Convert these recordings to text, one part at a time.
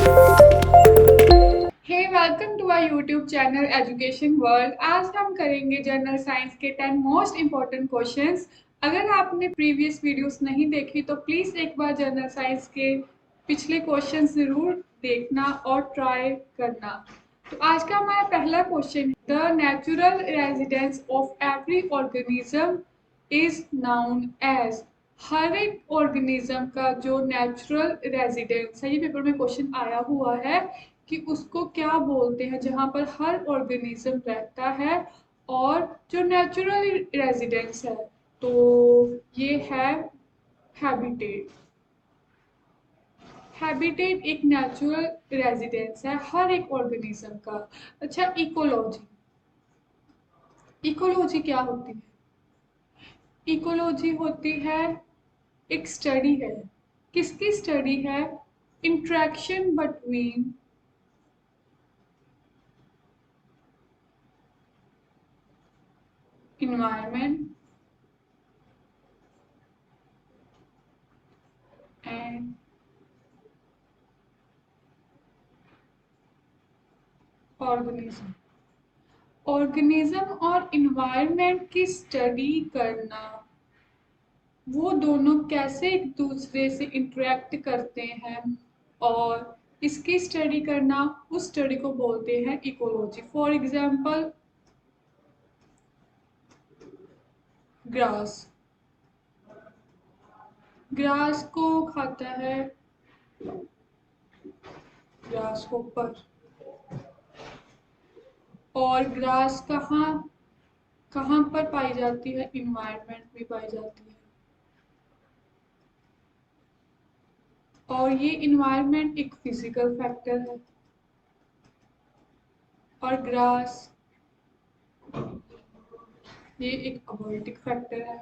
Hey welcome to our YouTube channel education world. आज हम करेंगे जनरल साइंस के 10 मोस्ट इम्पॉर्टेंट क्वेश्चंस। अगर आपने प्रीवियस वीडियोस नहीं देखी तो प्लीज़ एक बार जनरल साइंस के पिछले क्वेश्चंस ज़रूर देखना और ट्राई करना। तो आज का हमारा पहला question, the natural residence of every organism is known as. हर एक ऑर्गेनिज्म का जो नेचुरल रेजिडेंस है, ये पेपर में क्वेश्चन आया हुआ है कि उसको क्या बोलते हैं, जहाँ पर हर ऑर्गेनिज्म रहता है और जो नेचुरल रेजिडेंस है, तो ये है हैबिटेट। हैबिटेट एक नेचुरल रेजिडेंस है हर एक ऑर्गेनिज्म का। अच्छा, इकोलॉजी, इकोलॉजी क्या होती है? इकोलॉजी होती है एक स्टडी है। किसकी स्टडी है? Interaction between environment and organism। Organism और इन्वायरमेंट की स्टडी करना, वो दोनों कैसे एक दूसरे से इंटरेक्ट करते हैं और इसकी स्टडी करना, उस स्टडी को बोलते हैं ecology. For example, grass, grass को खाता है ग्रास होपर। और ग्रास कहाँ कहाँ पर पाई जाती है? इन्वायरमेंट में पाई जाती है। और ये इन्वायरमेंट एक फिजिकल फैक्टर है और ग्रास ये एक अबॉर्टिक फैक्टर है।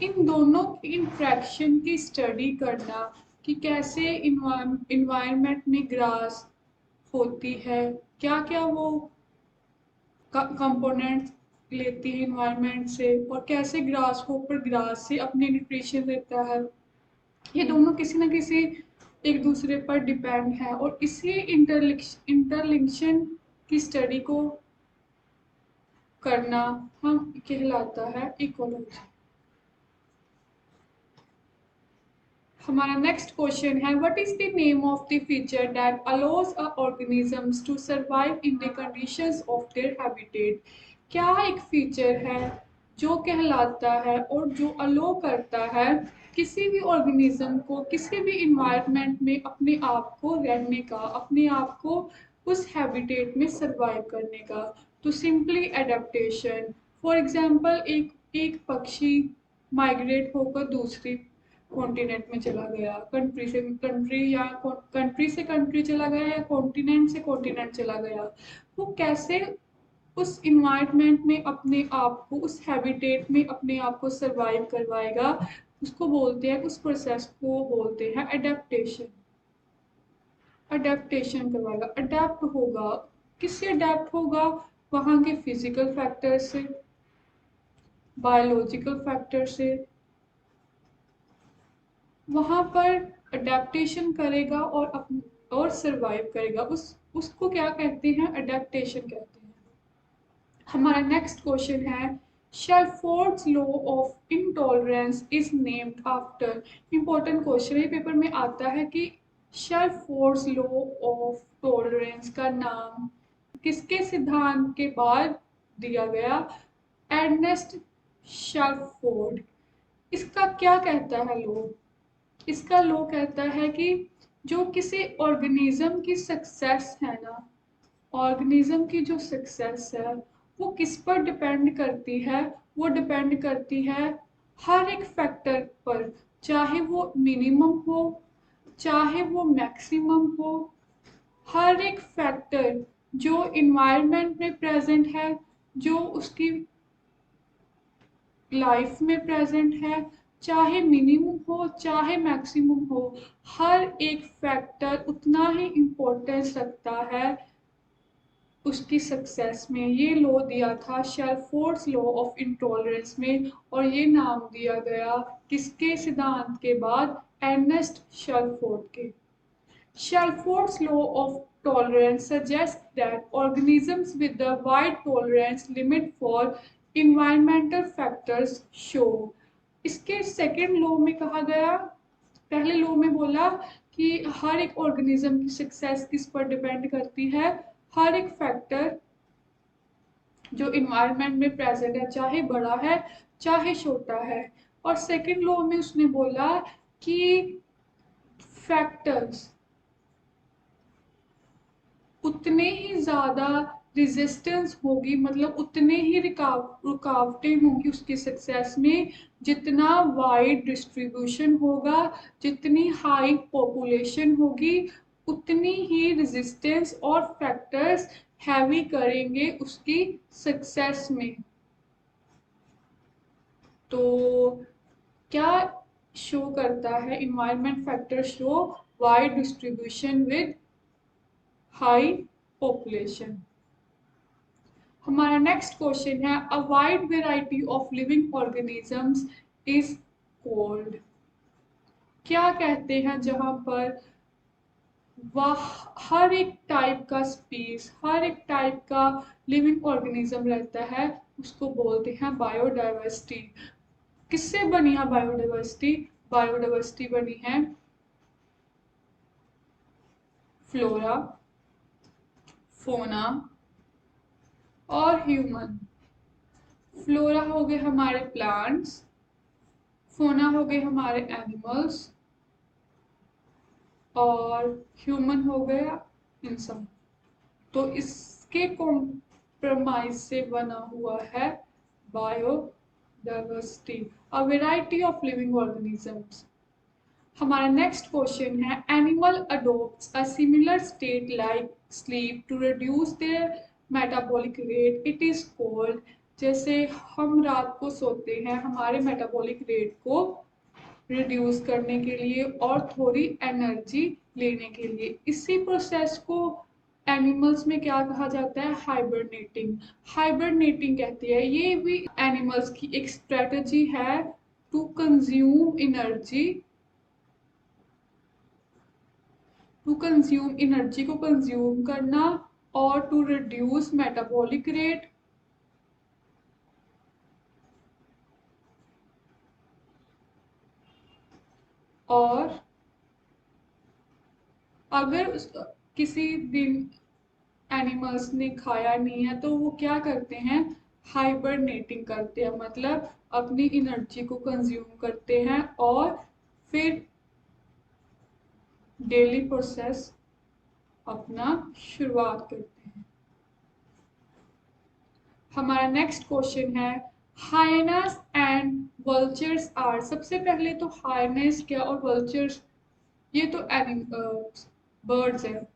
इन दोनों की इंट्रैक्शन की स्टडी करना कि कैसे इन्वायरमेंट में ग्रास होती है, क्या क्या वो कंपोनेंट्स लेती है इन्वायरमेंट से, और कैसे ग्रास होपर ग्रास से अपने न्यूट्रिशन लेता है। ये दोनों किसी न किसी एक दूसरे पर डिपेंड है और इसी इंटरलिंक्शन की स्टडी को करना हम कहलाता है इकोलॉजी। हमारा नेक्स्ट क्वेश्चन है, what is the name of the feature that allows a organisms to survive in the conditions of their habitat. क्या एक फीचर है जो कहलाता है और जो अलो करता है किसी भी ऑर्गेनिज्म को किसी भी इन्वायरमेंट में अपने आप को रहने का, अपने आप को उस हैबिटेट में सर्वाइव करने का? तो सिंपली एडेप्टेशन। फॉर एग्जांपल, एक एक पक्षी माइग्रेट होकर दूसरी कॉन्टिनेंट में चला गया, कंट्री से कंट्री या कंट्री से कंट्री चला गया या कॉन्टिनेंट से कॉन्टिनेंट चला गया, वो कैसे उस इन्वायरमेंट में अपने आप को, उस हैबिटेट में अपने आप को सरवाइव करवाएगा, उसको बोलते हैं, उस प्रोसेस को बोलते हैं अडेप्टेशन। अडेप्टेशन करवाएगा, अडेप्ट होगा। किससे अडेप्ट होगा? वहाँ के फिजिकल फैक्टर से, बायोलॉजिकल फैक्टर से, वहाँ पर अडेप्टेशन करेगा और सरवाइव करेगा। उसको क्या कहते हैं? अडेप्टेशन कहते हैं। हमारा नेक्स्ट क्वेश्चन है, Shelford's law of intolerance is named after. Important question है, पेपर में आता है कि शेल्फोर्ड्स लॉ ऑफ टॉलरेंस का नाम किसके सिद्धांत के बाद दिया गया? एर्नेस्ट शेल्फोर्ड। इसका क्या कहता है लॉ? इसका लॉ कहता है कि जो किसी ऑर्गेनिज्म की सक्सेस है ना, ऑर्गेनिज्म की जो सक्सेस है वो किस पर डिपेंड करती है? वो डिपेंड करती है हर एक फैक्टर पर, चाहे वो मिनिमम हो चाहे वो मैक्सिमम हो। हर एक फैक्टर जो इन्वायरमेंट में प्रेजेंट है, जो उसकी लाइफ में प्रेजेंट है, चाहे मिनिमम हो चाहे मैक्सिमम हो, हर एक फैक्टर उतना ही इम्पोर्टेंस रखता है उसकी सक्सेस में। ये लॉ दिया था शेल्फोर्ड्स लॉ ऑफ इंटॉलरेंस में, और ये नाम दिया गया किसके सिद्धांत के बाद? अर्नेस्ट शेल्फोर्ड के। Shalford's law of tolerance suggests that organisms with a wide tolerance limit for environmental factors show। इसके सेकेंड लॉ में कहा गया, पहले लॉ में बोला कि हर एक ऑर्गेनिज्म की सक्सेस किस पर डिपेंड करती है? हर एक फैक्टर जो इन्वायरमेंट में प्रेजेंट है, चाहे बड़ा है चाहे छोटा है। और सेकेंड लॉ में उसने बोला कि फैक्टर्स उतने ही ज़्यादा रेजिस्टेंस होगी, मतलब उतने ही रुकावटें होंगी उसकी सक्सेस में, जितना वाइड डिस्ट्रीब्यूशन होगा, जितनी हाई पॉपुलेशन होगी, उतनी ही रेजिस्टेंस और फैक्टर्स हैवी करेंगे उसकी सक्सेस में। तो क्या शो करता है environment factor? Show wide distribution with high population. हमारा नेक्स्ट क्वेश्चन है a wide variety of living organisms is called. क्या कहते हैं जहां पर वह हर एक टाइप का स्पीस, हर एक टाइप का लिविंग ऑर्गेनिज्म रहता है, उसको बोलते हैं बायोडाइवर्सिटी। किससे बनी है बायोडाइवर्सिटी? बायोडाइवर्सिटी बनी है फ्लोरा, फोना और ह्यूमन। फ्लोरा हो गए हमारे प्लांट्स, फोना हो गए हमारे एनिमल्स, और ह्यूमन हो गया इंसान। तो इसके कॉम्प्रोमाइज से बना हुआ है biodiversity, a variety of living organisms. हमारा नेक्स्ट क्वेश्चन है animal adopts a similar state like sleep to reduce their metabolic rate, it is called. जैसे हम रात को सोते हैं हमारे मेटाबॉलिक रेट को रिड्यूस करने के लिए और थोड़ी एनर्जी लेने के लिए, इसी प्रोसेस को एनिमल्स में क्या कहा जाता है? हाइबरनेटिंग। हाइबरनेटिंग कहती है, ये भी एनिमल्स की एक स्ट्रेटजी है to consume energy, to consume energy को कंज्यूम करना और टू रिड्यूस मेटाबॉलिक रेट। और अगर किसी दिन एनिमल्स ने खाया नहीं है तो वो क्या करते हैं? हाइबरनेटिंग करते हैं, मतलब अपनी एनर्जी को कंज्यूम करते हैं और फिर डेली प्रोसेस अपना शुरुआत करते हैं। हमारा नेक्स्ट क्वेश्चन है हाइनास एंड वल्चर्स आर। सबसे पहले तो हाइनेस क्या और वल्चर्स, ये तो बर्ड्स है।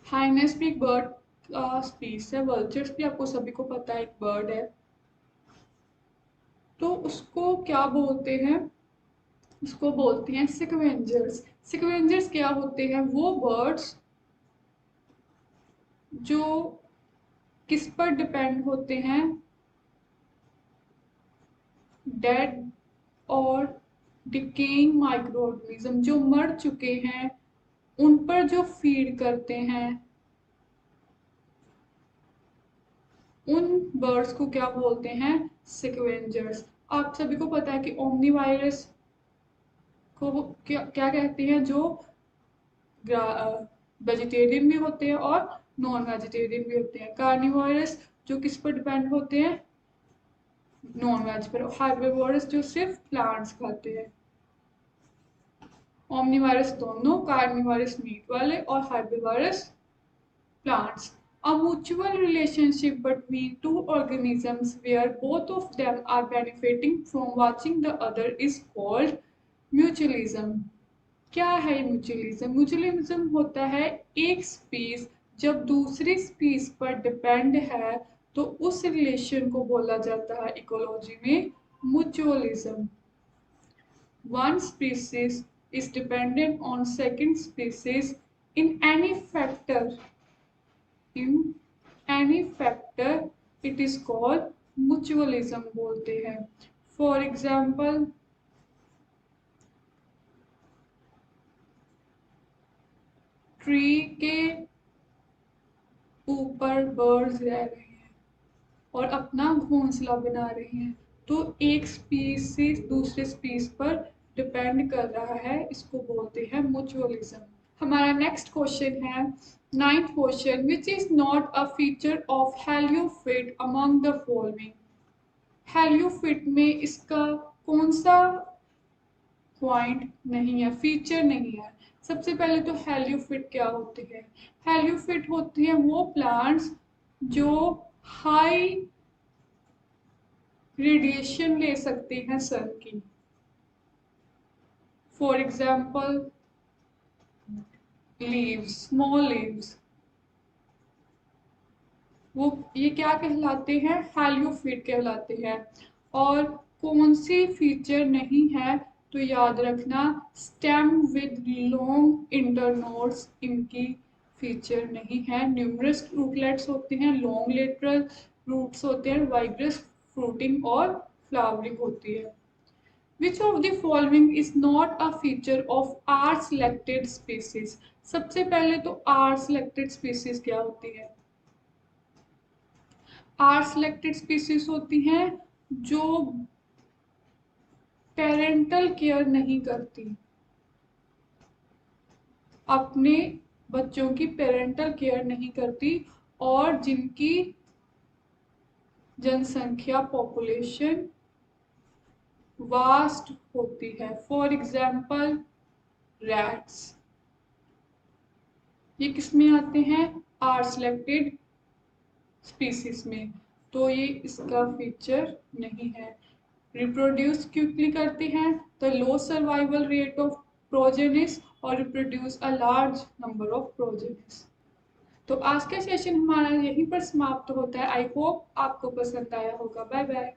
हाइनेस भी एक बर्ड का स्पीस है, वल्चर्स भी आपको सभी को पता है एक बर्ड है। तो उसको क्या बोलते हैं? उसको बोलते हैं सिक्वेंजर्स। सिक्वेंजर्स क्या होते हैं? वो बर्ड्स जो किस पर डिपेंड होते हैं? डेड और डिकेइंग माइक्रो ऑर्गेनिज्म, जो मर चुके हैं उन पर जो फीड करते हैं, उन बर्ड्स को क्या बोलते हैं? सिक्वेंजर्स। आप सभी को पता है कि ओमनी वायरस को क्या क्या कहते हैं? जो वेजिटेरियन भी होते हैं और नॉन वेजिटेरियन भी होते हैं। कार्निवोरस जो किस पर डिपेंड होते हैं? नॉन वेज पर। हार्बिवोरस जो सिर्फ प्लांट्स खाते हैं। ओमनीवायरस दोनों, कार्निवोरस मीट वाले और हार्बिवोरस plants। A mutual relationship between two organisms where both of them are benefiting from watching the other is called mutualism। क्या है म्यूचुअलिज्म? म्यूचुअलिज्म होता है एक स्पीस जब दूसरी स्पीस पर डिपेंड है तो उस रिलेशन को बोला जाता है इकोलॉजी में mutualism. One species is dependent on second species in any factor in any factor it is called mutualism बोलते हैं। फॉर एग्जाम्पल ट्री के ऊपर बर्ड्स रह रहे हैं और अपना घोंसला बना रहे हैं, तो एक स्पीसीज दूसरे स्पीस पर डिपेंड कर रहा है, इसको बोलते हैं म्यूचुअलिज्म। हमारा नेक्स्ट क्वेश्चन है 9th question, which is not a feature of heliophyte among the following. Heliophyte में इसका कौन सा पॉइंट नहीं है, फीचर नहीं है। सबसे पहले तो हेलियोफिट क्या होते हैं? हेलियोफिट होते हैं वो प्लांट्स जो हाई रेडिएशन ले सकते हैं सन की। For example leaves, small leaves, वो ये क्या कहलाते हैं? हेलियोफिट कहलाते हैं। और कौन सी फीचर नहीं है? तो याद रखना स्टेम विद लॉन्ग इंटरनोड्स, इनकी फीचर नहीं है। न्यूमरस रूटलेट्स होते हैं, लॉन्ग लेटरल रूट्स होते हैं, वाइब्रस फ्रूटिंग और फ्लावरिंग होती है। Which of the following is not a feature of R selected species? सबसे पहले तो R selected species क्या होती है? R selected species होती हैं जो पेरेंटल केयर नहीं करती, अपने बच्चों की पेरेंटल केयर नहीं करती और जिनकी जनसंख्या पॉपुलेशन वास्ट होती है। फॉर एग्जाम्पल रैट्स, ये किसमें आते हैं? आर सिलेक्टेड स्पीसीज में, तो ये इसका फीचर नहीं है। रिप्रोड्यूस क्विकली करते हैं, the low survival rate of progenies और reproduce a large number of progenies. तो आज का सेशन हमारा यहीं पर समाप्त होता है। आई होप आपको पसंद आया होगा। Bye bye.